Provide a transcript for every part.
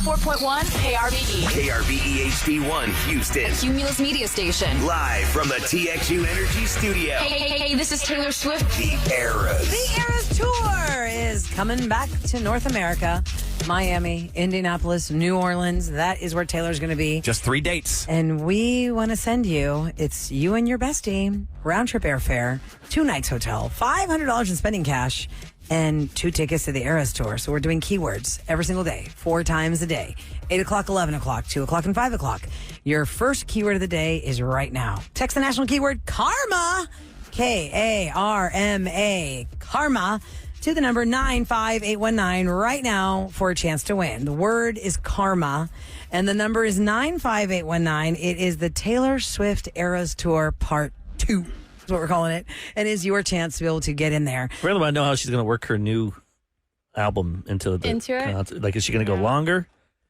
104.1 KRBE. KRBE HD1 Houston. Cumulus Media Station. Live from the TXU Energy Studio. Hey, this is Taylor Swift. The Eras. The Eras Tour is coming back to North America. Miami, Indianapolis, New Orleans. That is where Taylor's going to be. Just 3 dates. And we want to send you, it's you and your bestie, round trip airfare, 2 nights hotel, $500 in spending cash, and 2 tickets to the Eras Tour. So we're doing keywords every single day, 4 times a day, 8 o'clock, 11 o'clock, 2 o'clock, and 5 o'clock. Your first keyword of the day is right now. Text the national keyword KARMA, KARMA, KARMA, to the number 95819 right now for a chance to win. The word is karma, and the number is 95819. It is the Taylor Swift Eras Tour Part 2. That's what we're calling it. And is your chance to be able to get in there. Really want to know how she's going to work her new album into it. Concert. Like, is she going to go longer?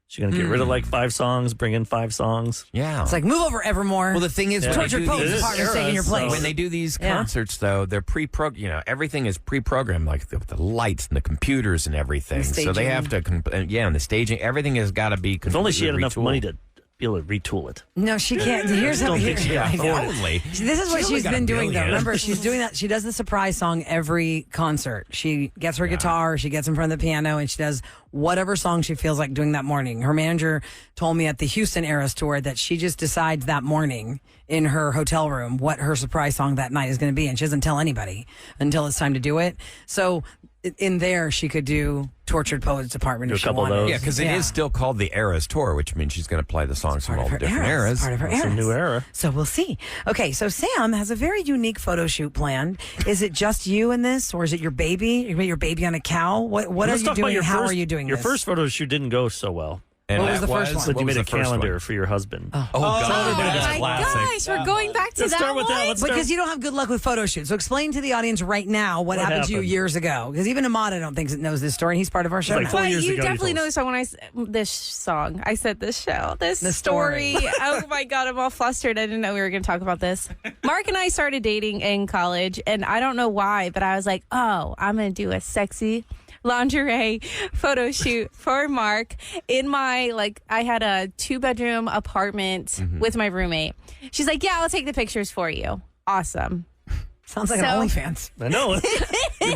Is she going to get rid of like 5 songs, bring in 5 songs? Yeah. It's like, move over, Evermore. Well, the thing is, Tortured Pose partners taking your place. When they do these concerts, though, they're pre-programmed. Everything is pre-programmed, like the lights and the computers and everything. So they have to, and the staging, everything has got to be. If only she had enough money to be able to retool it. No, she can't. Here's how. Only. This is what she's been doing, though. Remember, she's doing that. She does the surprise song every concert. She gets her guitar, she gets in front of the piano, and she does whatever song she feels like doing that morning. Her manager told me at the Houston Eras Tour that she just decides that morning in her hotel room what her surprise song that night is going to be, and she doesn't tell anybody until it's time to do it. So in there, she could do Tortured Poets Department if she wanted. Yeah, because it is still called the Eras Tour, which means she's going to play the songs from all the different eras. Part of her It's a new era. So we'll see. Okay, so Sam has a very unique photo shoot planned. Is it just you in this, or is it your baby? You put your baby on a cow? What are you doing? How are you doing Your this? first photo shoot didn't go so well. And what was the first one? But you made a calendar for your husband. Oh God. Oh my gosh, we're going back to Let's that start with that. one? Let's start. Because you don't have good luck with photo shoots. So explain to the audience right now what happened to you years ago. Because even Ahmad, I don't think, knows this story, and he's part of our show like now. 4 But years you ago, definitely he know told this song when this song. I said this show, this The story. Oh my God, I'm all flustered. I didn't know we were going to talk about this. Mark and I started dating in college, and I don't know why, but I was like, oh, I'm going to do a sexy lingerie photo shoot for Mark in my, I had a 2-bedroom apartment with my roommate. She's like, yeah, I'll take the pictures for you. Awesome. Sounds like an OnlyFans. I know.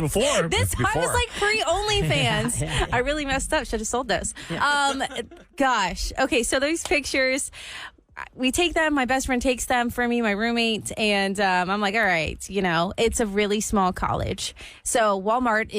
Before. I was like free OnlyFans. I really messed up. Should have sold this. Gosh. Okay, so those pictures, we take them. My best friend takes them for me, my roommate, and I'm like, all right, it's a really small college. So Walmart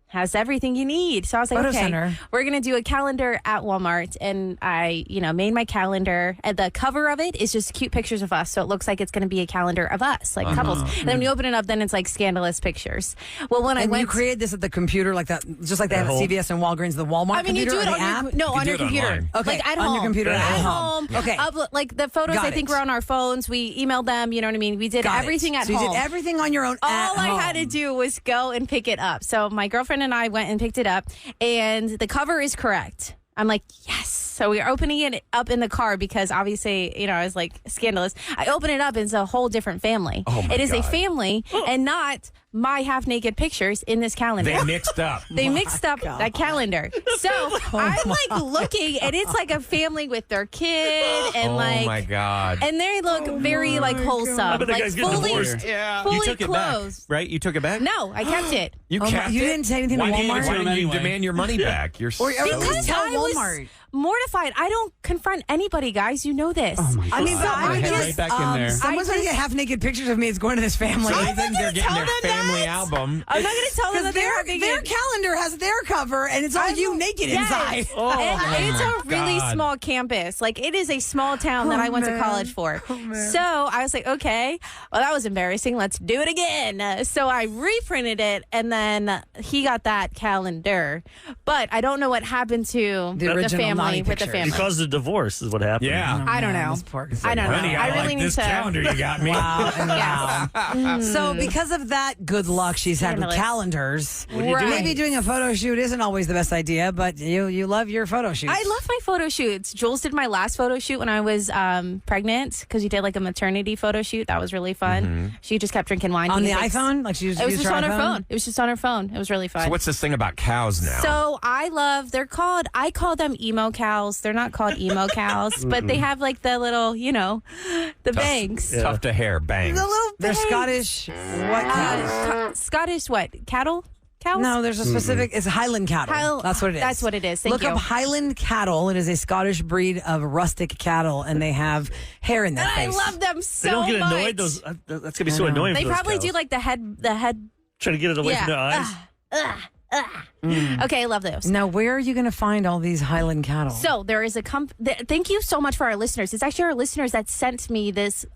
has everything you need. So I was like, Photo okay, center. we're going to do a calendar at Walmart. And I, made my calendar. And the cover of it is just cute pictures of us. So it looks like it's going to be a calendar of us, like couples. And then when you open it up, then it's like scandalous pictures. Well, when you created this at the computer like that, just like they have at CVS and Walgreens, the Walmart computer, you do it or the on app? on your computer. Online. Okay, like at on home. your computer at home. Okay. Like the photos, Got I think it. were on our phones. We emailed them, you know what I mean? We did everything at so home. You did everything on your own All I home. had to do was go and pick it up. So my girlfriend and I went and picked it up, and the cover is correct. I'm like, yes. So we are opening it up in the car because obviously, I was like, scandalous. I open it up and it's a whole different family. It is a family and not my half-naked pictures in this calendar. They mixed up. They mixed up that calendar. So I'm like looking, and it's like a family with their kid, and Oh my God. and they look very like wholesome, bet the like guy's getting fully, divorced. fully You took it back, clothed. right? You took it back? No, I kept it. You kept you it? didn't say anything to Why Walmart? didn't you demand your money back? You're so Because tell I was Walmart. mortified. I don't confront anybody, guys. You know this. I mean, but I just- just right back in there. Someone's gonna get half-naked pictures of me. It's going to this family. So they think they're getting their tell them family that. album. I'm not going to tell them that they're having their it. calendar has their cover, and it's all you naked inside. And it's a really God. small campus. Like, it is a small town that I went to college for. So I was like, okay, well, that was embarrassing. Let's do it again. So I reprinted it, and then he got that calendar. But I don't know what happened to the original family naughty with the pictures. family. Because of divorce is what happened. Yeah. I don't know. This poor guy. I don't know. Honey, I really like need this to. calendar you got me. Yeah. So because of that good luck she's had with Scandalous. calendars, Right. maybe doing a photo shoot isn't always the best idea, but you love your photo shoots. I love my photo shoots. Jules did my last photo shoot when I was pregnant because you did like a maternity photo shoot. That was really fun. She just kept drinking wine. on the taking pics. iPhone? Like she used, It was used just her on her iPhone? phone. It was just on her phone. It was really fun. So what's this thing about cows now? So I call them emo cows. They're not called emo cows, but they have like the little, the bangs. Yeah. Tuft of hair, bangs. They're Scottish. What cows? Scottish what? Cattle? Cows? No, there's a specific. It's Highland cattle. That's what it is. That's what it is. Thank Look you. up Highland cattle. It is a Scottish breed of rustic cattle, and they have hair in their face. I love them so They don't get annoyed. much. That's gonna be so annoying. They for those probably cows. do like the head. Try to get it away from their eyes. Okay, I love those. Now, where are you going to find all these Highland cattle? So there is a thank you so much for our listeners. It's actually our listeners that sent me this.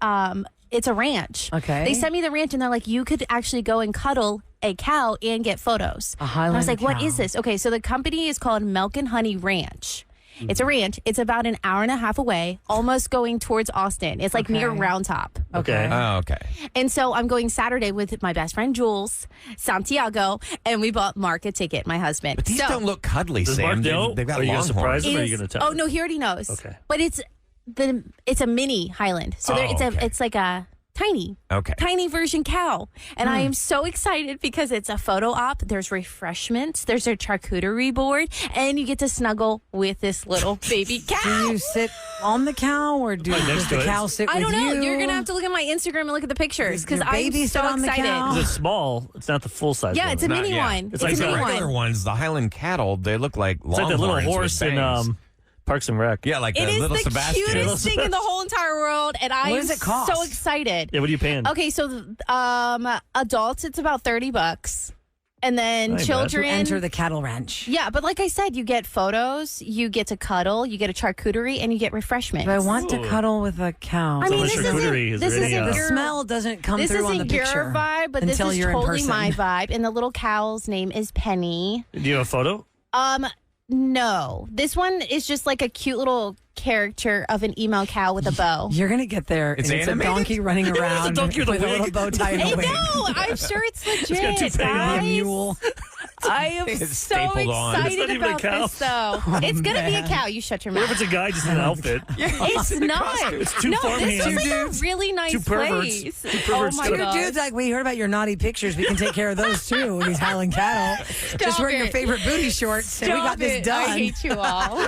It's a ranch. Okay. They sent me the ranch, and they're like, you could actually go and cuddle a cow and get photos. A Highland and I was like, cow. what is this? Okay, so the company is called Milk and Honey Ranch. It's a ranch. It's about an hour and a half away, almost going towards Austin. It's like near Round Top. Okay. Oh, okay. And so I'm going Saturday with my best friend Jules, Santiago, and we bought Mark a ticket, my husband. But these don't look cuddly, Does Sam. Mark know? They've got Are you long gonna surprise horns. him? Or are you going to tell Oh him? no, he already knows. Okay. But it's a mini Highland. So it's like a tiny version cow. And I am so excited because it's a photo op. There's refreshments. There's a charcuterie board. And you get to snuggle with this little baby cow. Do you sit on the cow, or does the cow sit with you? I don't know. You're going to have to look at my Instagram and look at the pictures because Your I'm baby so sit on the excited. cow? It's small. It's not the full size. Yeah, one. it's a mini one. It's a like the mini regular one. ones, the Highland cattle, they look like It's like that little horse in Parks and Rec. Yeah, like It the is little the Sebastian. cutest thing in the whole entire world, and I'm does it cost? so excited. Yeah, what are you paying? Okay, so adults, it's about $30, and then Not bad. children Enter the cattle ranch. Yeah, but like I said, you get photos, you get to cuddle, you get a charcuterie, and you get refreshments. Do I want to cuddle with a cow? I mean, much this charcuterie. Is isn't, this there any, isn't the your, smell doesn't come this through on the isn't your picture vibe, but this until is you're in totally person. my vibe. And the little cow's name is Penny. Do you have a photo? No, this one is just like a cute little character of an emo cow with a bow. You're gonna get there. It's and it's a animated? donkey running around donkey with with a a little wig. bow tie and Hey, a wig. no, I'm sure it's legit. got two guys. A mule. I am It's so stapled on. It's not excited even a about cow. this, though. It's going to be a cow. You shut your What mouth. if it's a guy just in an outfit? It's not. It's two no, farmhands. this is like a really nice Two perverts. place. Two perverts Oh my took- Your god. dude's like, we heard about your naughty pictures. We can take care of those too. These Highland cattle. Just wear your it. favorite booty shorts, and we got Stop this it. done. I hate you all.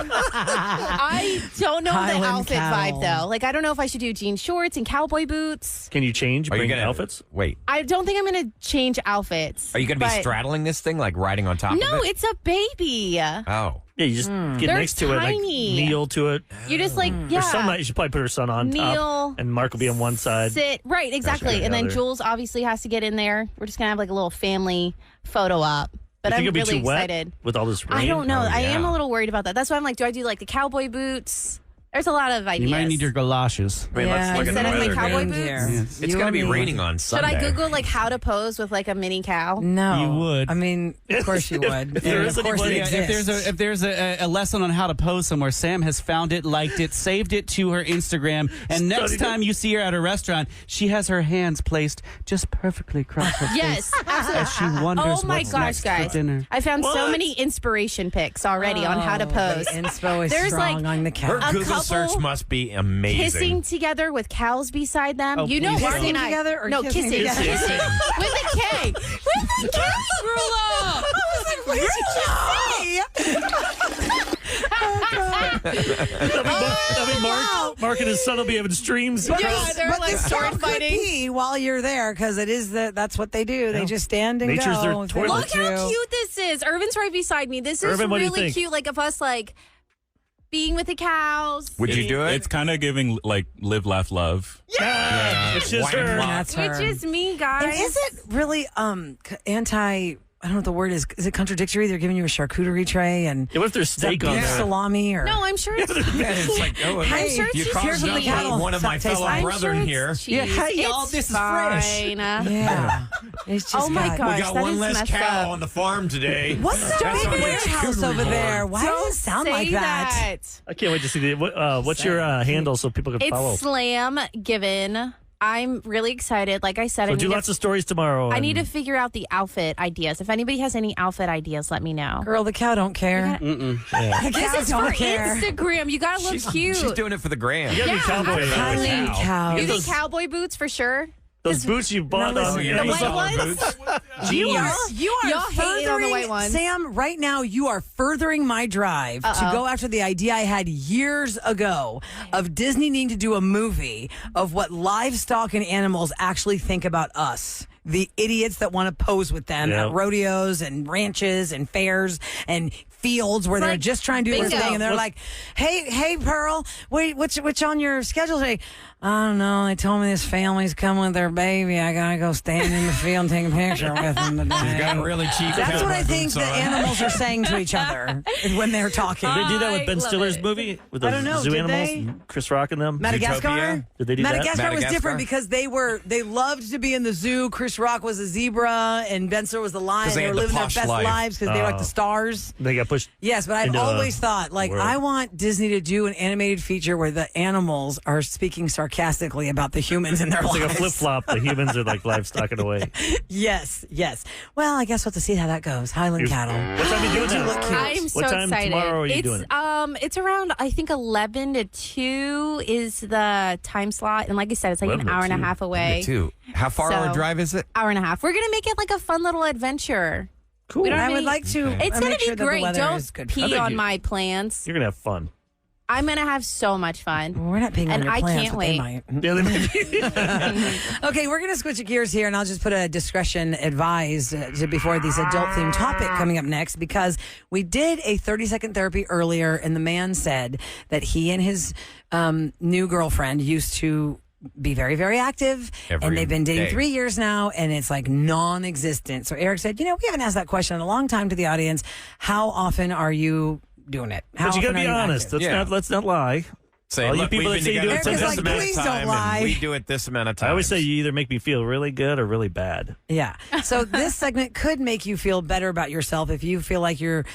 I don't know Highland the outfit cattle. vibe though. Like I don't know if I should do jean shorts and cowboy boots. Can you change? Are you Bring gonna outfits? Wait. I don't think I'm going to change outfits. Are you going to be but- straddling this thing, like riding on top of it? No, it's a baby. Oh. Yeah, you just get They're next to it, like tiny. kneel to it. You just like yeah. Her son might, you should probably put her son on Kneel, top, and Mark will be on one side. Sit right, exactly. Gotcha. And then Other- Jules obviously has to get in there. We're just gonna have like a little family photo op. But you think I'm it'll be really too excited. wet with all this rain? I don't know. Oh, I am yeah. a little worried about that. That's why I'm like, do I do like the cowboy boots? There's a lot of ideas. You might need your galoshes. Wait, let's look at Instead the of my weather. cowboy Rained boots? here. Yes. It's You going to and be me. raining on Should Sunday. I Google like how to pose with like a mini cow? No, You would. I mean, of course you would. If there And is of course anybody- it Yeah, exists. if there's a lesson on how to pose somewhere, Sam has found it, liked it, saved it to her Instagram, and next Studied it. time you see her at a restaurant, she has her hands placed just perfectly across her Yes, face absolutely. as she wonders Oh my what's gosh, next guys! for dinner. I found so What? many inspiration pics already on how to pose. The inspo is There's, strong like, on the Her cow. A Google couple search must be amazing. Kissing together with cows beside them. Oh, you know, please Mark don't. and I. Together or no, kissing kissing. together? Kissing. With a K. With a K, Roula. I mean, Mark and his son will be having streams. Yeah, they're but like the sword cow could fighting. pee while you're there because it is that's what they do. They just stand and Nature's go. their if they toilet. want Look how to. cute this is. Irvin's right beside me. This is Irvin, what do you really think? cute. Like of us, like being with the cows. Would you do it? It's kind of giving like live, laugh, love. Yeah, it's just White her. rock. That's her. Which is me, And guys. is it really anti? I don't know what the word is. Is it contradictory? They're giving you a charcuterie tray and Yeah, what if there's is that steak on beef there? salami or No, I'm sure it's. It's like, oh, Hey, sure you it's caused here's what the up cattle one of my tastes fellow like. brethren I'm sure here. it's cheese. hey, y'all, It's this is fresh. fine. yeah. It's just Oh my got- gosh. We got that one is less messed cow up. on the farm today. What's the That's big on your warehouse charcuterie over board. there? Why does it sound like Say that? I can't wait to see what's your handle so people can follow. It's Slam Given. I'm really excited. Like I said, So I do need lots to, of stories tomorrow. I and- need to figure out the outfit ideas. If anybody has any outfit ideas, let me know. Girl, the cow don't care. Yeah. The This cows is for don't care. Instagram. You gotta look cute. She's doing it for the gram. You gotta be cowboy. Highland cow. You Get think those- cowboy boots for sure? Those boots you bought on the white ones? You are Y'all hating on the white ones. Sam, right now you are furthering my drive to go after the idea I had years ago of Disney needing to do a movie of what livestock and animals actually think about us. The idiots that want to pose with them at rodeos and ranches and fairs and fields where they're just trying to do their thing, and they're like, "Hey, Pearl, what's on your schedule today?" I don't know. They told me this family's coming with their baby. I gotta go stand in the field and take a picture with them today. She's got really cheap. That's what I think the animals are saying to each other when they're talking. Did they do that with Ben Stiller's movie with those zoo animals? And Chris Rock and them. Madagascar. Zootopia? Did they do Madagascar that? was different because they loved to be in the zoo. Chris Rock was a zebra and Ben Stiller was the lion. They were living their best lives because they were like the stars. They got pushed. Yes, but I've always thought, like, world. I want Disney to do an animated feature where the animals are speaking sarcastically about the humans in their It's lives. like a flip flop. The humans are like livestock in a way. Yes. Well, I guess we'll have to see how that goes. Highland cattle. What time are you doing You look that? cute. I'm so What time excited. tomorrow are you doing it? It's around, I think, 11 to 2 is the time slot. And like I said, it's like 11 an to hour and a 2. half away. Too. How far of a So- drive is it? Hour and a half. We're going to make it like a fun little adventure. Cool. We don't I have would any- like to. It's going going to to be great. Don't is good. Pee on my plans. You're going to have fun. I'm going to have so much fun. We're not peeing on And your I plans, can't but they wait. might. Yeah, they might be. Okay, we're going to switch gears here, and I'll just put a discretion advised before this adult-themed topic coming up next, because we did a 30-second therapy earlier, and the man said that he and his new girlfriend used to be very, very active, and they've been dating 3 years now, and it's like non-existent. So Eric said, we haven't asked that question in a long time to the audience. How often are you doing it? How But you got often to be are you honest. active? Let's not lie. Say, All you look, people we've that been say you do it together 10 Eric is this like, amount of please time, don't lie. and we do it this amount of time. I always say you either make me feel really good or really bad. Yeah. So this segment could make you feel better about yourself if you feel like you're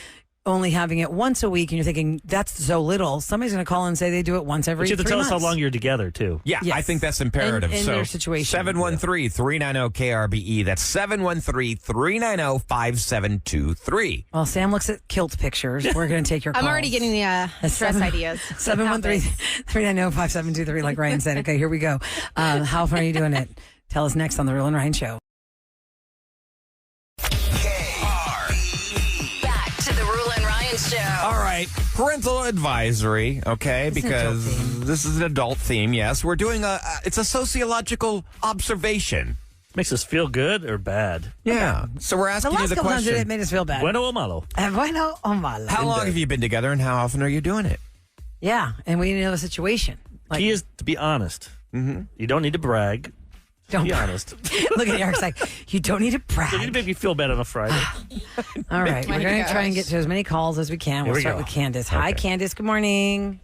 only having it once a week and you're thinking that's so little. Somebody's going to call and say they do it once every But you have to 3 tell months. us how long you're together, too. Yeah, Yes. I think that's imperative. In so their situation. 713-390-KRBE. That's 713-390-5723. Well, Sam looks at kilt pictures. We're going to take your calls. I'm already getting the dress ideas. 713-390-5723, like Ryan said. Okay, here we go. How often are you doing it? Tell us next on The Roula and Ryan Show. Back to the Roula and Ryan Show. All right, parental advisory, okay, because this is an adult theme, yes. We're doing it's a sociological observation. Makes us feel good or bad? Yeah. So we're The asking you last the couple times question. it made us feel bad. Bueno o malo? Bueno o malo. How long have you been together and how often are you doing it? Yeah, and we need to know the situation. Like, Key is to be honest. Mm-hmm. You don't need to brag. don't Be honest. Look at Eric's like, you don't need to brag. You need to make me feel bad on a Friday. All right, we're going to try and get to as many calls as we can. We'll we start go. with Candace. Hi, Candace. Good morning.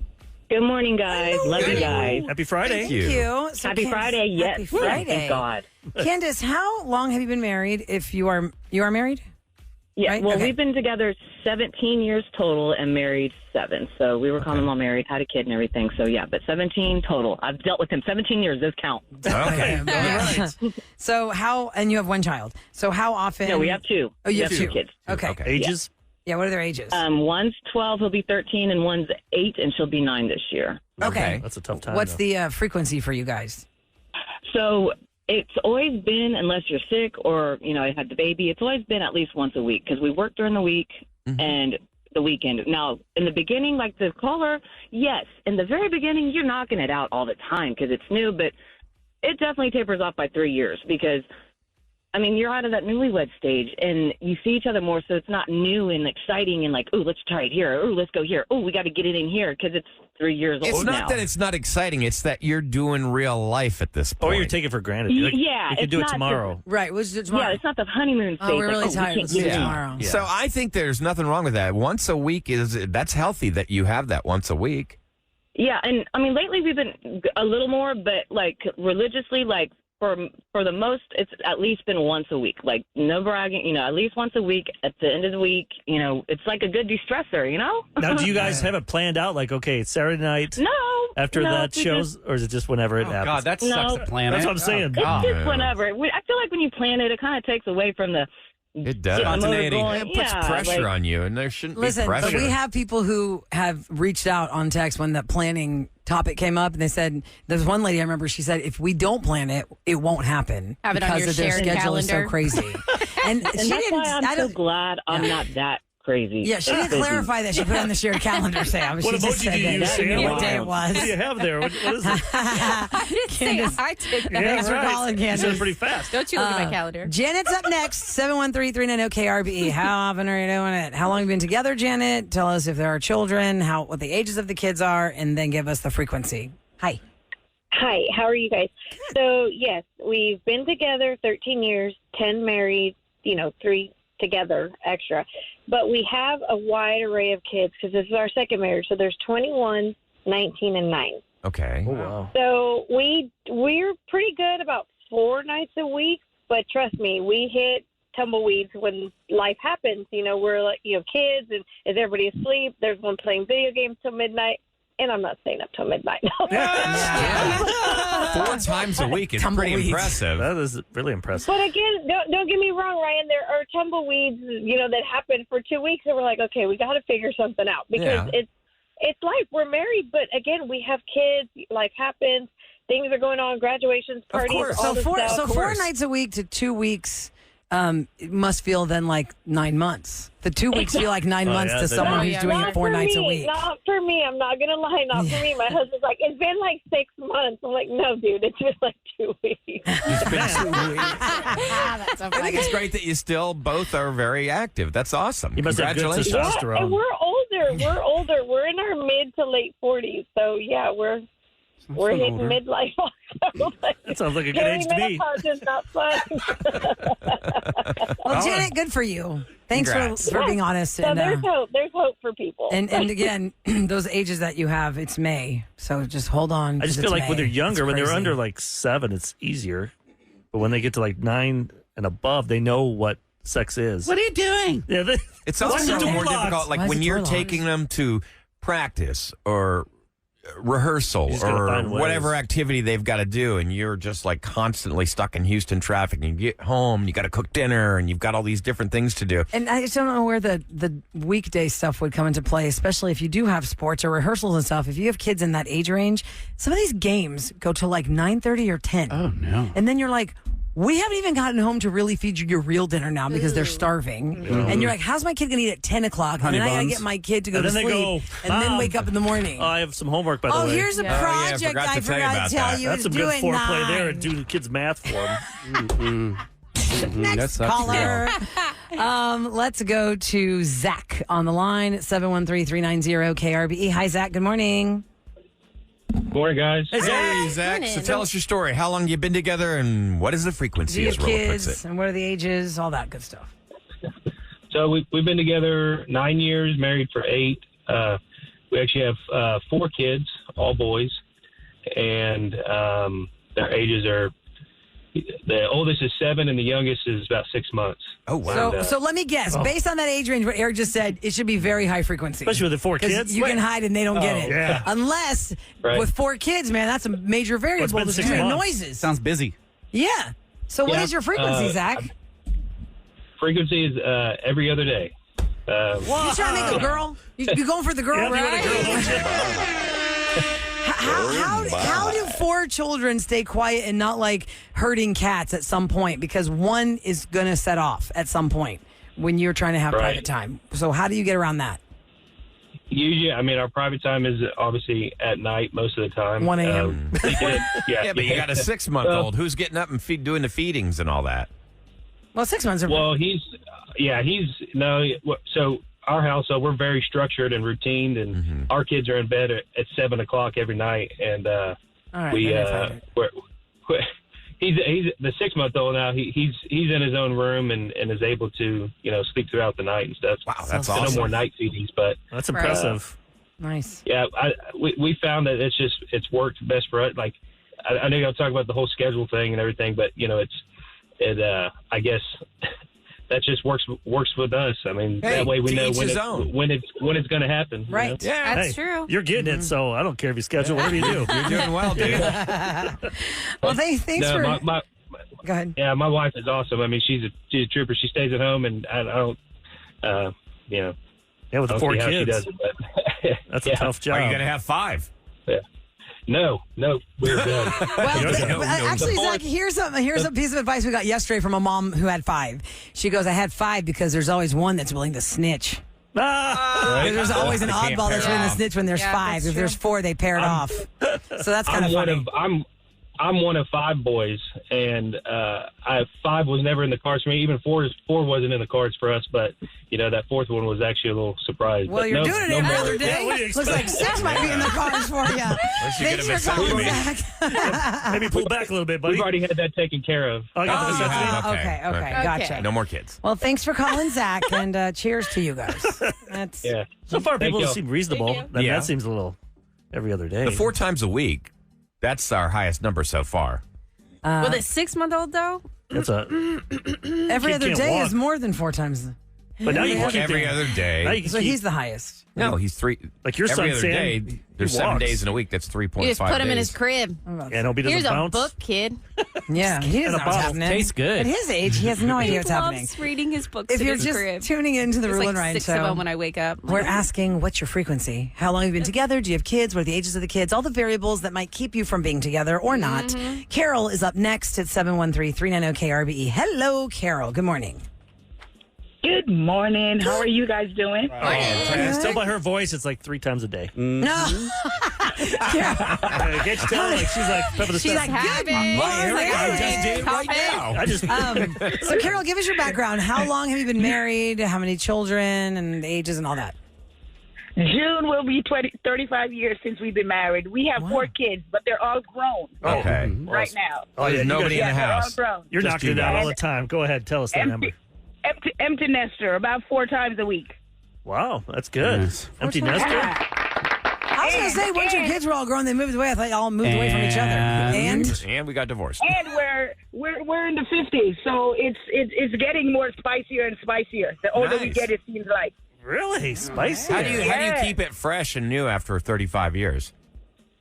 Good morning, guys. Love you guys. Happy Friday. Thank you. So Happy Friday. Yes. Happy Yes, Friday. thank God. Candace, how long have you been married? If you are married? Yeah. Right? Well, Okay. we've been together 17 years total and married 7. So we were common law married, had a kid and everything. So yeah, but 17 total. I've dealt with him 17 years. Those count. Okay. So and you have one child. So how often? No, we have 2. Oh, you We have 2 kids. Okay. Ages? Yeah, what are their ages? One's 12, he'll be 13, and one's 8, and she'll be 9 this year. Okay. That's a tough time. What's though. the frequency for you guys? So it's always been, unless you're sick or, I had the baby, it's always been at least once a week because we work during the week and the weekend. Now, in the beginning, like the caller, yes, in the very beginning, you're knocking it out all the time because it's new, but it definitely tapers off by 3 years because, you're out of that newlywed stage and you see each other more, so it's not new and exciting and like, oh, let's try it here. Oh, let's go here. Oh, we got to get it in here because it's 3 years It's old not now. that it's not exciting. It's that you're doing real life at this point. Or you're taking it for granted. You're like, Yeah, You can it's do it not tomorrow. Right. We'll do it tomorrow. Yeah, it's not the honeymoon stage. Oh, we're like, really we tired. can't Let's do get it it in. tomorrow. Yeah. So I think there's nothing wrong with that. Once a week that's healthy that you have that once a week. Yeah, and lately we've been a little more, but like religiously, like for the most, it's at least been once a week. Like no bragging, at least once a week. At the end of the week, it's like a good de-stressor, Now, do you guys have it planned out? Like, okay, it's Saturday night No. after no, that we shows, or is it just whenever it happens? God, that No. sucks to plan That's it. what I'm saying. Oh, God. It's just whenever. I feel like when you plan it, it kind of takes away from the It does. It puts pressure on you, and there shouldn't be pressure. But we have people who have reached out on text when that planning topic came up, and they said, there's one lady I remember, she said, if we don't plan it, it won't happen. Have it on your because their schedule calendar. is so crazy. and she that's didn't, why I'm so glad I'm not that crazy. Yeah, she didn't clarify that she put it on the shared calendar, Sam. What emoji do you use, Sam? What day it was. What do you have there? What is it? I didn't say I did that. Thanks for calling, You Candace. said it pretty fast. Don't you look at my calendar. Janet's up next, 713-390-KRBE. How often are you doing it? How long have you been together, Janet? Tell us if there are children, what the ages of the kids are, and then give us the frequency. Hi. Hi, how are you guys? So, yes, we've been together 13 years, 10 married, 3 together extra. But we have a wide array of kids because this is our second marriage. So there's 21, 19, and 9. Okay. Oh, wow. So we're pretty good about 4 nights a week. But trust me, we hit tumbleweeds when life happens. We're like, kids, and is everybody asleep? There's one playing video games till midnight. And I'm not staying up till midnight. 4 times a week is pretty impressive. That is really impressive. But again, don't get me wrong, Ryan. There are tumbleweeds, that happen for 2 weeks, and we're like, okay, we got to figure something out because it's life. We're married, but again, we have kids. Life happens. Things are going on. Graduations, parties. Of course. All So this stuff. 4 nights a week to 2 weeks. It must feel then like 9 months. The 2 weeks feel like 9 months to someone who's doing it 4 nights a week. Not for me. I'm not going to lie. Not for me. My husband's like, it's been like 6 months. I'm like, no, dude, it's been like 2 weeks. It's been 2 weeks. That's so funny. I think it's great that you still both are very active. That's awesome. You must have good Congratulations. testosterone. And we're older. We're in our mid to late 40s. So, yeah, we're hitting midlife also. That sounds like a good age to me. Menopause is not fun. Well, Janet, good for you. Thanks for being honest. So and, there's hope. There's hope for people. And again, those ages that you have, it's May. So just hold on. I just feel like when they're younger, when they're crazy. under like 7, it's easier. But when they get to like 9 and above, they know what sex is. What are you doing? Yeah, It's also more difficult, like Why is when the you're door taking them to practice or rehearsal You just gotta or find ways. whatever activity they've got to do, and you're just like constantly stuck in Houston traffic, and you get home and you got to cook dinner and you've got all these different things to do. And I just don't know where the weekday stuff would come into play, especially if you do have sports or rehearsals and stuff. If you have kids in that age range, some of these games go to like 9:30 or 10. Oh, no. And then you're like, we haven't even gotten home to really feed you your real dinner now because they're starving. And you're like, how's my kid going to eat at 10 o'clock? Honey and then I got to buns. get my kid to go And to then they sleep go, and then "Mom." wake up in the morning. I have some homework, by the way. Oh, here's a project I I forgot to tell you forgot about to tell that. you. That's It's some good due at foreplay 9. there and doing kids' math for them. Next caller. Let's go to Zach on the line, 713-390-KRBE. Hi, Zach. Good morning. Morning, guys. Hey, Zach. So tell us your story. How long you been together, and what is the Do frequency? you As have Rolla puts kids, it. and what are the ages? All that good stuff. So we've been together 9 years, married for 8. We actually have 4 kids, all boys, and their ages are, the oldest is 7 and the youngest is about 6 months. Oh, wow. So let me guess. Based on that age range, what Eric just said, it should be very high frequency. Especially with the 4 'Cause kids. you can hide and they don't get it. yeah. Unless Right. with 4 kids, man, that's a major variable. been to 6 do months. noises. Sounds busy. Yeah. So what Yeah, is your frequency, Zach? Frequency is every other day. You trying to make a girl? You going for the girl, Yeah, if you want a right? girl, don't you? How do 4 children stay quiet and not like herding cats at some point? Because one is going to set off at some point when you're trying to have Right. private time. So how do you get around that? Usually, I mean, our private time is obviously at night most of the time. 1 a.m. Yeah, but you got a 6-month-old. Who's getting up and doing the feedings and all that? Well, 6 months are Well, so our house, so we're very structured and routine, and our kids are in bed at 7 o'clock every night, and all right. we then I find it. he's the 6-month-old now. He's in his own room and is able to sleep throughout the night and stuff. Wow, that's So awesome. no more night feedings, but That's impressive. Nice. yeah, we found that it's worked best for us. Like I know y'all talk about the whole schedule thing and everything, but I guess that just works with us. I mean, Hey, that way we to know each his own. when it's going to happen. you Right. know? Yeah. That's Hey, true. You're getting it, so I don't care if you schedule whatever you do. You're doing well, dude. Well, thanks No, for. Go ahead. Yeah, my wife is awesome. I mean, she's a trooper. She stays at home, and I don't, Yeah, with the 4 kids. She does it, but that's a tough job. Are you going to have 5? Yeah. No, we're good. Well, actually, Zach, here's a piece of advice we got yesterday from a mom who had 5. She goes, I had 5 because there's always one that's willing to snitch. There's always an oddball that's willing to snitch when there's 5. If there's 4, they pair it off. So that's kind of funny. I'm one of 5 boys, and 5 was never in the cards for me. Even 4 wasn't in the cards for us, but that 4th one was actually a little surprise. Well, you're doing it every other day. Looks like 6 might be in the cards for you. Thanks for calling, Zach. Maybe pull back a little bit, buddy. We've already had that taken care of. Okay, gotcha. No more kids. Well, thanks for calling, Zach, and cheers to you guys. So far, people you. seem reasonable. That seems a little every other day. The 4 times a week, that's our highest number so far. With a 6-month-old, though? That's every other day is more than 4 times. But now you can every other day. So he's the highest. No, he's 3. Like your son, every other Sam, day. There's 7 days in a week. That's 3.5 days. You just put him in his crib. And he doesn't Here's bounce. a book, kid. Yeah, he doesn't know what's happening. Tastes good. At his age, he has no idea what's happening. He loves reading his books If in you're his just crib. tuning into the There's Roula like and Ryan 6 show, of them when I wake up. we're asking, what's your frequency? How long have you been together? Do you have kids? What are the ages of the kids? All the variables that might keep you from being together or not. Carol is up next at 713-390-KRBE. Hello, Carol. Good morning. Good morning. How are you guys doing? Still by her voice, it's like 3 times a day. No. Can't you tell? Like she's like pepper the She's stuff. like, good morning. I just did it right now. I just So, Carol, give us your background. How long have you been married? How many children and ages and all that? June will be 35 years since we've been married. We have 4 kids, but they're all grown Okay. right now. Oh, there's nobody in the house. They're all grown. You're Just knocking it you out guys. all the time. Go ahead, tell us that number. Empty nester, about 4 times a week. Wow, that's good. Empty nester. I was going to say, once your kids were all grown, they moved away. I thought y'all moved away from each other. And we got divorced. And we're in the 50s, so it's getting more spicier and spicier. The older we get, it seems like. Really? Spicy? How do you keep it fresh and new after 35 years?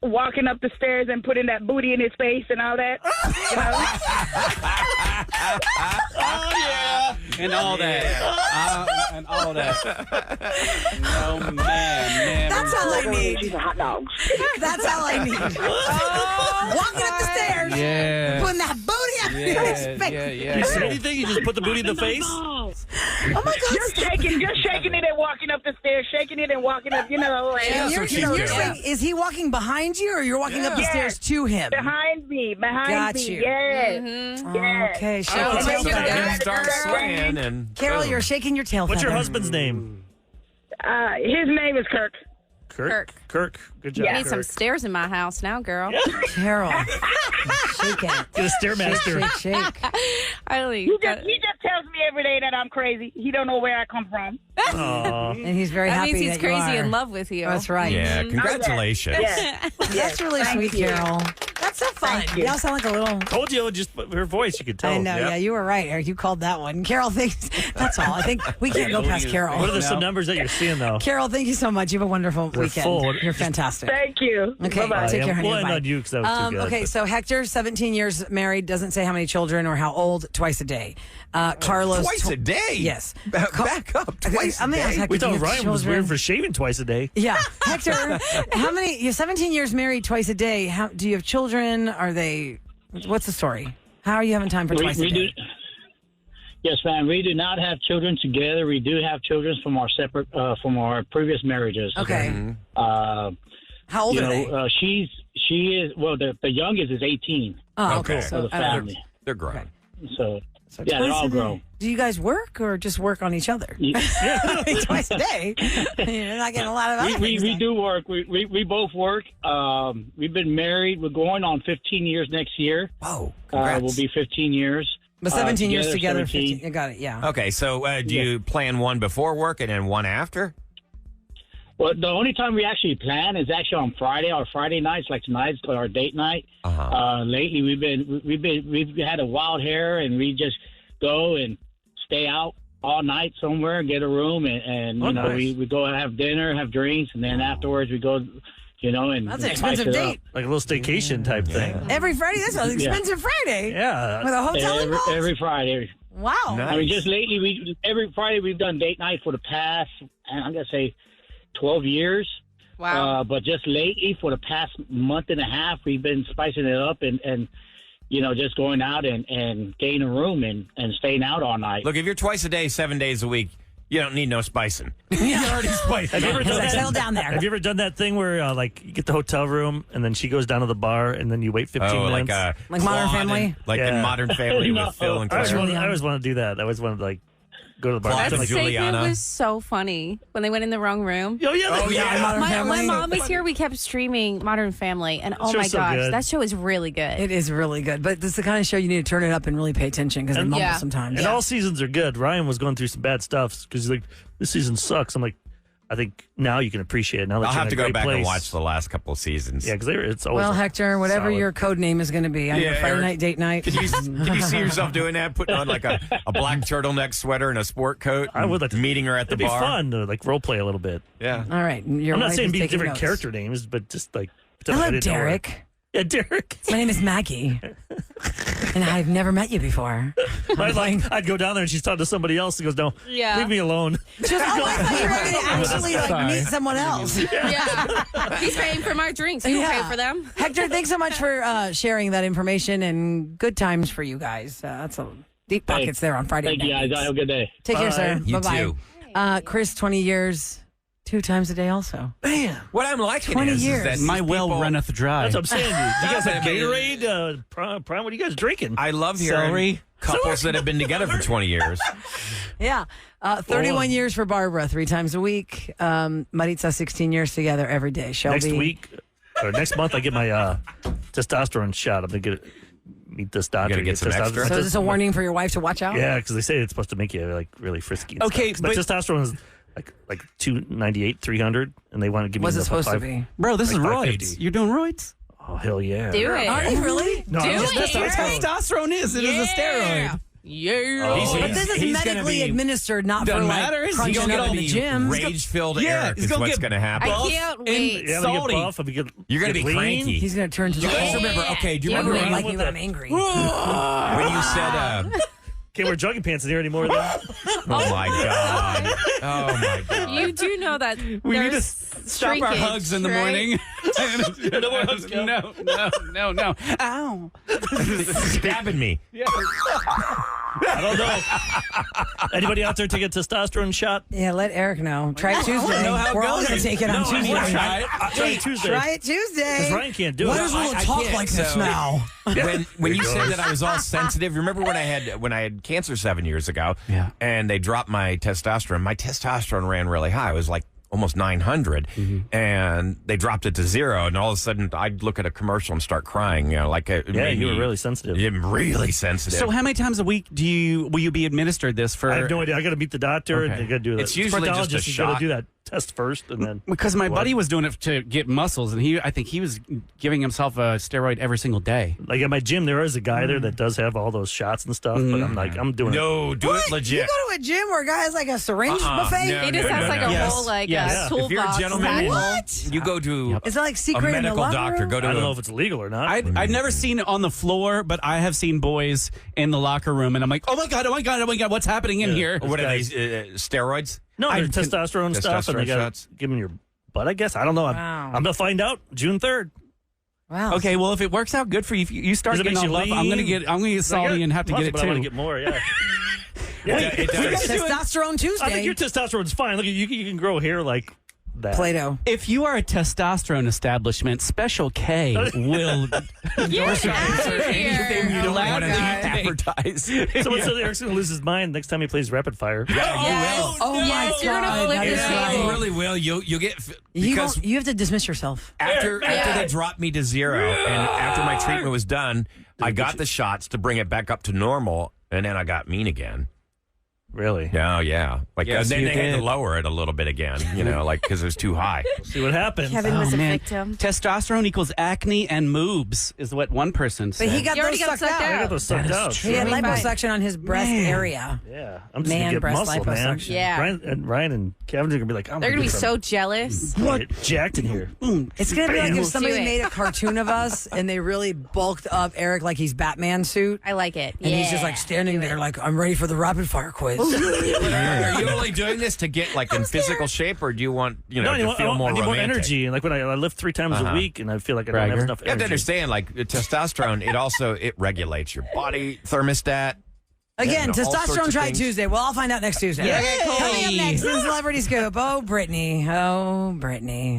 Walking up the stairs and putting that booty in his face and all that. Oh, yeah. And all that. And all that. Oh, man. That's all I need. She's a hot dog. That's all I need. Walking up the stairs. Yeah. Putting that booty up in his face. Yeah. You say anything? You just put the booty in the face? Oh, my God. Just shaking it and walking up the stairs, shaking it and walking up, And And you're saying, is he walking behind you or you're walking up the stairs to him? behind me. Got Me. you. Yes. Yes. Okay, shake Oh, your so tail then feather. start swaying and Carol, you're shaking your tail What's your feather. husband's name? His name is Kirk. Kirk. Good job. I need Kirk. some stairs in my house now, girl. Carol, shake it. Get a stairmaster. Shake. I don't He just tells me every day that I'm crazy. He don't know where I come from. And he's very That happy means he's that you crazy are. in love with you. That's right. Yeah, congratulations. That's really sweet, Carol. That's so fun. you. Y'all sound like a little... Told you, just her voice, you could tell. I know, yeah, you were right, Eric. You called that one. Carol, thanks. That's all. I think we can't go past Carol. What are some numbers that you're seeing, though? Carol, thank you so much. You have a wonderful weekend. full. You're fantastic. Thank you. Okay, Bye-bye. take care, honey. We'll end Bye. on you because that was too good. Okay, so Hector, 17 years married, doesn't say how many children or how old, twice a day. Carlos. Twice a day? Yes. Back up. Twice a day? We thought Ryan was weird for shaving twice a day. Yeah. Hector, you're 17 years married, twice a day. How do you have children? What's the story? How are you having time for twice a day? Yes, ma'am. We do not have children together. We do have children from our previous marriages. Okay. How old are they? She is, the youngest is 18. Oh, okay. For the family. They're grown. So yeah, they're all grown. Do you guys work or just work on each other? Twice a day. You're not getting a lot of other We things do work. We both work. We've been married. We're going on 15 years next year. Whoa, congrats. We'll be 15 years. But 17 years together, 17. 15. You got it, yeah. Okay, so do you plan one before work and then one after? Well, the only time we actually plan is actually on Friday. Our Friday nights, like tonight's our date night. Lately, we've had a wild hair, and we just go and stay out all night somewhere, get a room, and nice. we go have dinner, have drinks, and then afterwards we go And that's an spice expensive it date. up. Like a little staycation type thing. Every Friday? That's an expensive Friday. Yeah. With a hotel involved? Every Friday. Wow. Nice. I mean, just lately, every Friday we've done date night for the past, I'm going to say 12 years. Wow. But just lately, for the past month and a half, we've been spicing it up and just going out and getting a room and staying out all night. Look, if you're twice a day, 7 days a week, you don't need no spicing. You're already spiced. Have you ever done that? Settle down there. Have you ever done that thing where you get the hotel room and then she goes down to the bar and then you wait 15 minutes? Like Modern Family? In Modern Family with Phil and Claire. I always want to do that. I always want to go to the bar. That segment was so funny when they went in the wrong room. Oh yeah. Modern Family. My mom was here. We kept streaming Modern Family, and oh my gosh, that show is really good. It is really good, but this is the kind of show you need to turn it up and really pay attention because they mumble sometimes. And all seasons are good. Ryan was going through some bad stuff because he's like, this season sucks. I'm like, I think now you can appreciate it. Now that I'll you're have in to a go great back place. and watch the last couple of seasons. Yeah, because it's always Hector, whatever solid. your code name is going to be on your Friday Eric, night date night. Can you see yourself doing that? Putting on like a black turtleneck sweater and a sport coat. I would like to meeting her at the it'd bar. Be fun to role play a little bit. Yeah. All right. I'm not saying be different character names, but just hello, Derek. Yeah, Derek. My name is Maggie, and I've never met you before. I'd go down there and she's talking to somebody else and goes, "No, leave me alone." She goes, "Oh, I thought you were going to actually meet someone else." Yeah, he's paying for my drinks. You pay for them. Hector, thanks so much for sharing that information and good times for you guys. That's a deep pockets there on Friday night. Thank you, guys. Have a good day. Take care, sir. You Bye-bye. too. Chris, 20 years. 2 times a day also. Bam. What I'm liking 20 is years. that My well runneth dry. That's what I'm saying. You guys have Gatorade, Prime. What are you guys drinking? I love hearing couples that have been together for 20 years. Yeah. 31 years for Barbara, 3 times a week. Maritza, 16 years together every day. Shelby. Next month, I get my testosterone shot. I'm going to meet this doctor. You gotta get some extra? So is this a warning for your wife to watch out? Yeah, because they say it's supposed to make you really frisky. And Okay, stuff. But testosterone is like 298, 300, and they want to give me. What's it supposed to be? Bro, this is roids. 550. You're doing roids? Oh hell yeah! Do it. Are you really? No, Testosterone is. It is a steroid. Yeah. But this is medically administered, not for Doesn't matter. He's crunching gonna up in the gym. Rage-filled Yeah, Eric he's is gonna what's get going to happen. I can't wait. Yeah, Salty. You're going to be lean. cranky. He's going to turn to the You guys remember? Okay, do you You remember don't when, like me when I'm angry. when you said? Can't wear jogging pants in here anymore. Though. Oh my god! Oh my god! You do know that We need to stop our hugs in the morning. No more hugs, Kel. No. Ow. Stabbing me. I don't know. Anybody out there take a testosterone shot? Yeah, let Eric know. Try it Tuesday. We're all going to take it on Tuesday. Try it Tuesday. Try it Tuesday. Because Ryan can't do Why it. does Roula talk can't, like this so- now? When you said that I was all sensitive, remember when I had cancer 7 years ago? Yeah. And they dropped my testosterone. My testosterone ran really high. It was like almost 900, and they dropped it to 0. And all of a sudden, I'd look at a commercial and start crying. You know, like you were really sensitive. I'm really sensitive. So how many times a week will you be administered this for? I have no idea. I got to meet the doctor and Okay. I got to do that. It's usually just a you got shot. to do that test first, and then Because my buddy was doing it to get muscles, and I think he was giving himself a steroid every single day. like at my gym, there is a guy there that does have all those shots and stuff. But I'm doing it. No, do it legit. You go to a gym where a guy has like a syringe buffet? no. He just has like a Yes. whole Yes. toolbox. If you're a gentleman, What? you go to Is that like a secret in the medical locker doctor. room? Go to I don't a- know if it's legal or not. I've never seen it on the floor, but I have seen boys in the locker room, and I'm like, oh my god, what's happening in here? What are these steroids? no, I they're can- testosterone stuff, and they Testosterone got shots. to give them your butt. I guess I don't know. Wow. I'm gonna find out June 3rd. Wow. Okay, well, if it works out good for you, if you start 'Cause it getting makes all you love, I'm gonna lean. get salty and have to get it But I want to too. get more. Yeah. It does. Testosterone Tuesday. I think your testosterone's fine. Look, you can grow hair like that. Play-Doh. If you are a testosterone establishment, Special K will Get out of here. You don't want to guy. advertise. Someone said Eric's gonna lose his mind next time he plays Rapid Fire. Yes. Oh my Yes, you're gonna God. flip that the is table. right. You really will. You'll get You, because you have to dismiss yourself. after they dropped me to 0 and after my treatment was done, I got the shots to bring it back up to normal, and then I got mean again. Really? Oh, yeah. Like, Yes, then you they had did. to lower it a little bit again, like, because it was too high. See what happens. Kevin was a victim. Testosterone equals acne and moobs is what one person said. But he got those sucked out. I got those sucked out. He had liposuction on his breast area. Yeah. I'm just Man going to get breast muscle, man. liposuction. Yeah. Ryan and Kevin are going to be like, I'm They're going to be so jealous. What? Jacked in here. It's going to be like if somebody Do it. made a cartoon of us and they really bulked up Eric like he's Batman suit. I like it. And he's just like standing there like, I'm ready for the rapid fire quiz. Are you only doing this to get, like, in physical shape, or do you want, to feel more I need romantic? more energy. Like when I lift 3 times a week and I feel like I don't have enough You have to energy. understand, like, testosterone, it regulates your body thermostat. Again, all sorts testosterone of try things. Tuesday. Well, I'll find out next Tuesday. Yay! Okay, cool. Coming up next, the Celebrity Scoop. Oh, Brittany.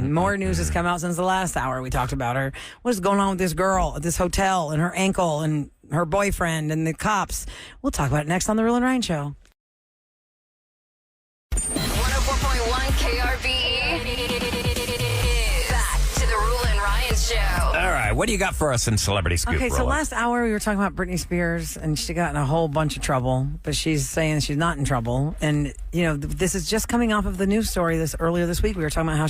More news has come out since the last hour we talked about her. What is going on with this girl at this hotel and her ankle and her boyfriend and the cops? We'll talk about it next on The Roula and Ryan Show. 104.1 KRBE. Back to the Roula and Ryan Show. All right, what do you got for us in Celebrity Scoop? Okay, so Rolla? last hour we were talking about Britney Spears, and she got in a whole bunch of trouble, but she's saying she's not in trouble. And, this is just coming off of the news story earlier this week. We were talking about how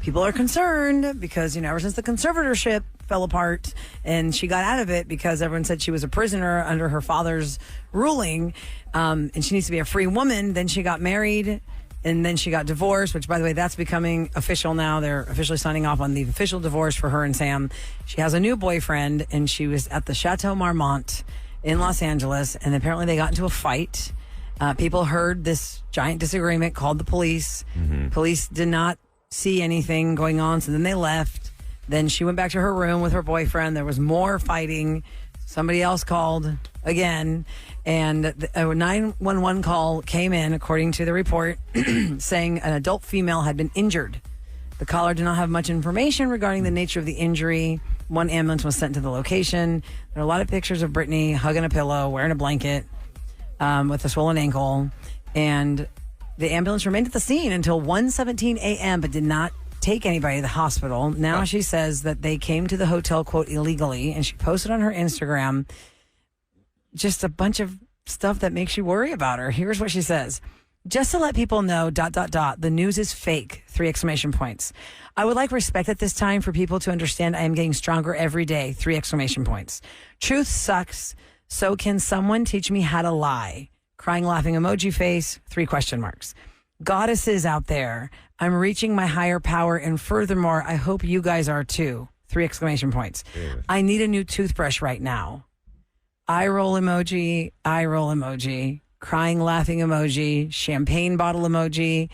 people are concerned because, ever since the conservatorship fell apart and she got out of it because everyone said she was a prisoner under her father's ruling, and she needs to be a free woman. Then she got married. And then she got divorced, which, by the way, that's becoming official now. They're officially signing off on the official divorce for her and Sam. She has a new boyfriend, and she was at the Chateau Marmont in Los Angeles, and apparently they got into a fight. People heard this giant disagreement, called the police. Police did not see anything going on, so then they left. Then she went back to her room with her boyfriend. There was more fighting. Somebody else called again, and a 911 call came in, according to the report, saying an adult female had been injured. The caller did not have much information regarding the nature of the injury. One ambulance was sent to the location. There are a lot of pictures of Brittany hugging a pillow, wearing a blanket, with a swollen ankle, and the ambulance remained at the scene until 1:17 a.m., but did not take anybody to the hospital. Now she says that they came to the hotel, quote, illegally, and she posted on her Instagram just a bunch of stuff that makes you worry about her. Here's what she says. Just to let people know, ... the news is fake, 3 exclamation points. I would like respect at this time for people to understand I am getting stronger every day, 3 exclamation points. Truth sucks, so can someone teach me how to lie? Crying, laughing emoji face, 3 question marks. Goddesses out there, I'm reaching my higher power, and furthermore, I hope you guys are too. 3 exclamation points. Yeah. I need a new toothbrush right now. Eye roll emoji, crying, laughing emoji, champagne bottle emoji,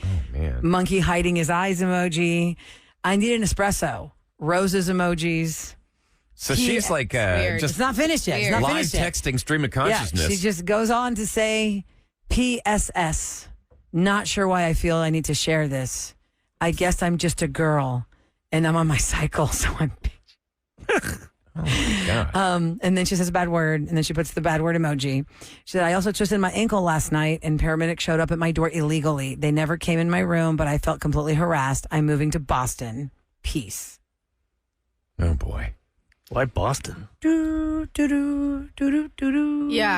monkey hiding his eyes emoji. I need an espresso, roses emojis. So she's like just it's not finished yet. It's not live finished yet. texting stream of consciousness. Yeah, she just goes on to say, PSS. Not sure why I feel I need to share this. I guess I'm just a girl and I'm on my cycle, so I'm bitch. Oh my God. And then she says a bad word, and then she puts the bad word emoji. She said, I also twisted my ankle last night, and paramedics showed up at my door illegally. They never came in my room, but I felt completely harassed. I'm moving to Boston. Peace. Oh, boy. Why Boston? Yeah,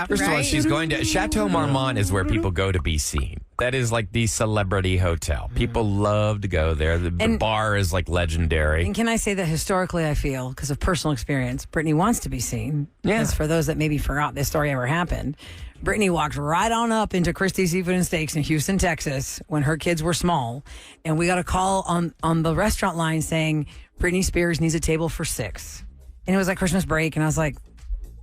First of all, she's going to Chateau Marmont is where people go to be seen. That is like the celebrity hotel. People love to go there. The bar is like legendary. And can I say that historically, I feel, because of personal experience, Brittany wants to be seen. Yeah. Because for those that maybe forgot this story ever happened, Brittany walked right on up into Christie's Seafood and Steaks in Houston, Texas, when her kids were small. And we got a call on the restaurant line saying, Britney Spears needs a table for 6. And it was like Christmas break, and I was like,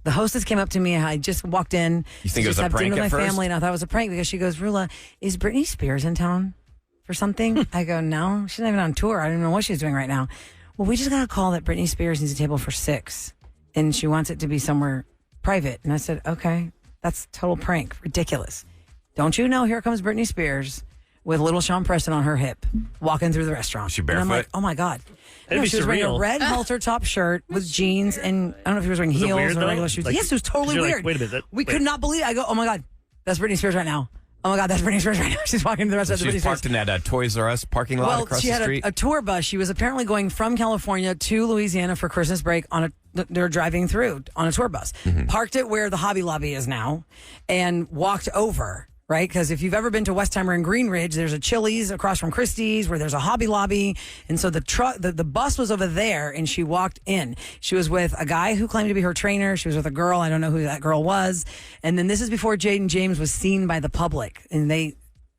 the hostess came up to me, and I just walked in. You think it was just a have prank dinner with at my first? family, and I thought it was a prank because she goes, Roula, is Britney Spears in town for something? I go, no, she's not even on tour. I don't know what she's doing right now. Well, we just got a call that Britney Spears needs a table for 6, and she wants it to be somewhere private. And I said, okay, that's total prank, ridiculous. Don't you know? Here comes Britney Spears with little Sean Preston on her hip, walking through the restaurant. She And I'm barefoot? like, oh my God. That'd be She was wearing a surreal. red halter top shirt with jeans, and I don't know if he was wearing Was it heels weird, or though? regular shoes. Like, Yes, it was totally you're like, weird. wait a minute, We could not believe it. I go, oh my God, that's Britney Spears right now. Oh my God, that's Britney Spears right now. She's walking to the rest of the Britney She's Spears. parked in that Toys R Us parking lot Well, across she the had street. a tour bus. She was apparently going from California to Louisiana for Christmas break they're driving through on a tour bus. Mm-hmm. Parked it where the Hobby Lobby is now and walked over right? Because if you've ever been to Westheimer and Green Ridge, there's a Chili's across from Christie's where there's a Hobby Lobby. And so the bus was over there and she walked in. She was with a guy who claimed to be her trainer. She was with a girl. I don't know who that girl was. And then this is before Jaden James was seen by the public. And they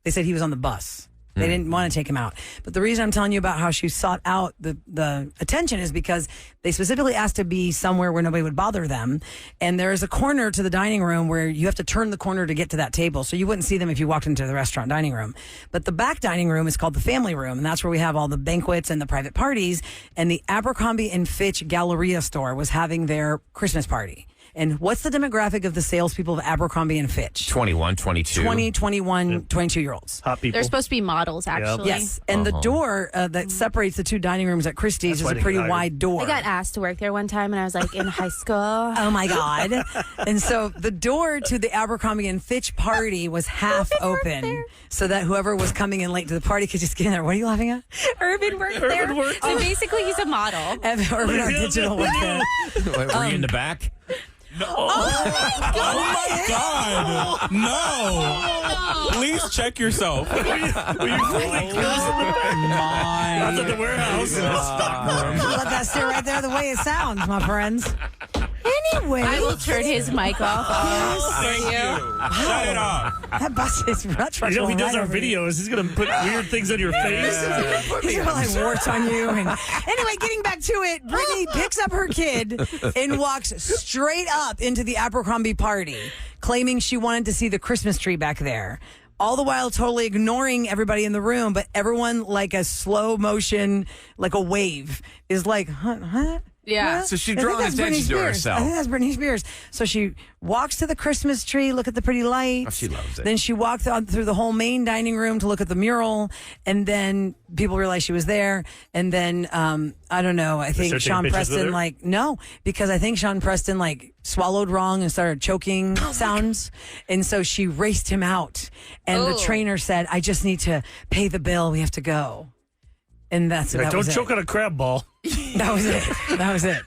said he was on the bus. They didn't want to take him out. But the reason I'm telling you about how she sought out the attention is because they specifically asked to be somewhere where nobody would bother them. And there is a corner to the dining room where you have to turn the corner to get to that table. So you wouldn't see them if you walked into the restaurant dining room. But the back dining room is called the family room. And that's where we have all the banquets and the private parties. And the Abercrombie and Fitch Galleria store was having their Christmas party. And what's the demographic of the salespeople of Abercrombie and Fitch? 21, 22. 20, 21, 22-year-olds. Hot people. They're supposed to be models, actually. Yes. And the door that separates the two dining rooms at Christie's is a pretty wide door. I got asked to work there one time, and I was like in high school. Oh, my God. And so the door to the Abercrombie and Fitch party was half open so that whoever was coming in late to the party could just get in there. What are you laughing at? Urban worked there. So basically, he's a model. Urban Art Digital worked there. Were you in the back? No. Oh my God. No. Please check yourself. Were you fooling girls in the back? That's at the warehouse. Let that sit right there the way it sounds, my friends. Anyway. I will turn his mic off. Thank you. Shut it off. That bus is he does our videos. He's going to put weird things on your face. He's going to like warts on you. And anyway, getting back to it, Brittany picks up her kid and walks straight up into the Abercrombie party, claiming she wanted to see the Christmas tree back there. All the while totally ignoring everybody in the room, but everyone like a slow motion, like a wave, is like, huh? Yeah. So she's drawing attention to herself. I think that's Britney Spears. So she walks to the Christmas tree, look at the pretty lights. Oh, she loves it. Then she walked through the whole main dining room to look at the mural. And then people realized she was there. And then, I don't know, I think Sean Preston, no, because I think Sean Preston, swallowed wrong and started choking sounds. And so she raced him out. And the trainer said, I just need to pay the bill. We have to go. And that don't choke on a crab ball. That was it.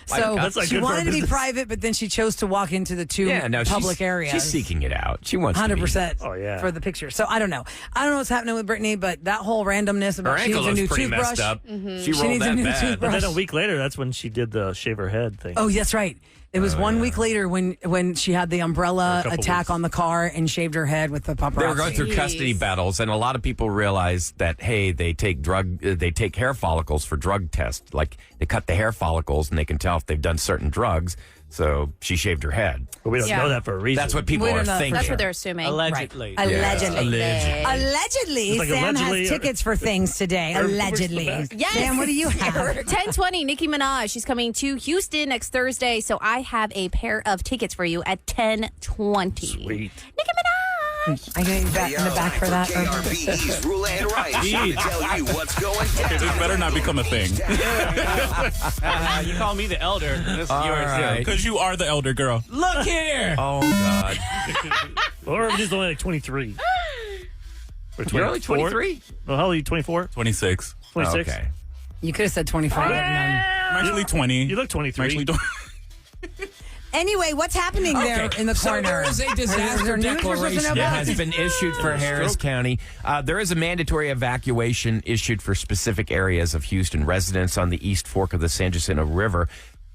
So she wanted to be private, but then she chose to walk into the two public areas. She's seeking it out. She wants 100%. Oh, yeah. For the picture. So I don't know. I don't know what's happening with Brittany, but that whole randomness about she needs a new toothbrush. Messed up. Mm-hmm. She rolled needs that a new bad. toothbrush. But then a week later, that's when she did the shave her head thing. Oh, that's right. It was 1 week later when she had the umbrella attack on the car and shaved her head with the paparazzi. They were going through custody battles, and a lot of people realized that, hey, they take hair follicles for drug tests. Like, they cut the hair follicles, and they can tell if they've done certain drugs. So she shaved her head. But we don't know that for a reason. That's what people are thinking. That's what they're assuming. Allegedly. Right. Allegedly. Sam has tickets for things today. Allegedly. Yes. Sam, what do you have? 10:20, Nicki Minaj. She's coming to Houston next Thursday, so I have a pair of tickets for you at 10:20. Sweet. Nicki Minaj. I got you back in the back for that. KRBE's Roula and Ryan here to tell you what's going down. This better not become a thing. You call me the elder. This is All yours. right. Because you are the elder girl. Look here. Oh, God. Or he's only like 23. Or You're only 23? Well, how old are you, 24? 26. 26? Okay. You could have said 25. I'm actually 20. You look 23. I'm actually 20. Anyway, what's happening there in the corner? So there is a disaster declaration that has been issued for Harris County. There is a mandatory evacuation issued for specific areas of Houston. Residents on the East Fork of the San Jacinto River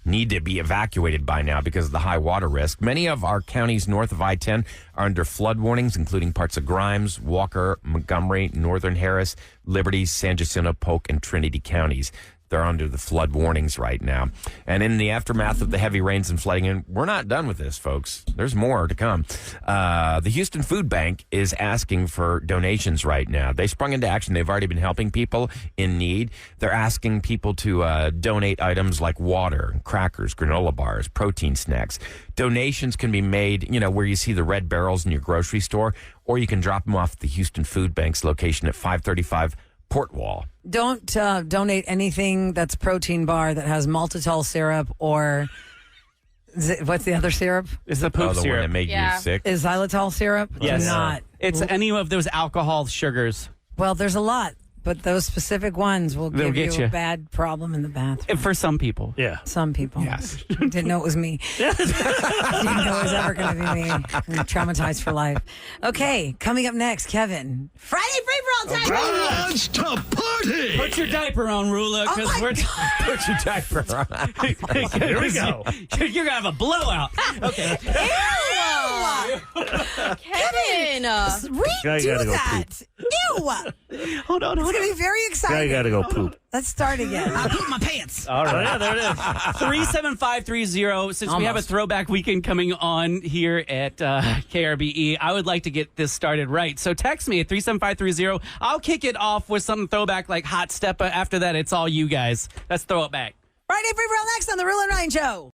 need to be evacuated by now because of the high water risk. Many of our counties north of I-10 are under flood warnings, including parts of Grimes, Walker, Montgomery, Northern Harris, Liberty, San Jacinto, Polk, and Trinity counties. They're under the flood warnings right now. And in the aftermath of the heavy rains and flooding, and we're not done with this, folks. There's more to come. The Houston Food Bank is asking for donations right now. They sprung into action. They've already been helping people in need. They're asking people to donate items like water, crackers, granola bars, protein snacks. Donations can be made, where you see the red barrels in your grocery store, or you can drop them off at the Houston Food Bank's location at 535 Port Wall. Don't donate anything that's protein bar that has maltitol syrup or what's the other syrup? It's the poop the syrup. one that made you sick. Is xylitol syrup? Yes. Not. It's any of those alcohol sugars. Well, there's a lot But those specific ones will They'll give get you a you. bad problem in the bathroom. For some people. Yeah. Some people. Yes. Didn't know it was me. Didn't know it was ever going to be me. I'm traumatized for life. Okay, coming up next, Kevin. Friday free-for-all time. Let's to party. Put your diaper on, Rula, because we're Put your diaper on. Here we go. You're gonna have a blowout. Okay. Kevin. Guy gotta Redo go that. Ew. Hold on. It's going to be very Guy exciting. got to go poop. Let's start again. I pooped my pants. All right. Yeah, there it is. 37530. Since we have a throwback weekend coming on here at KRBE, I would like to get this started right. So text me at 37530. I'll kick it off with something throwback like Hot Steppa. After that, it's all you guys. Let's throw it back. Friday free-for-all next on The Roula and Ryan Show.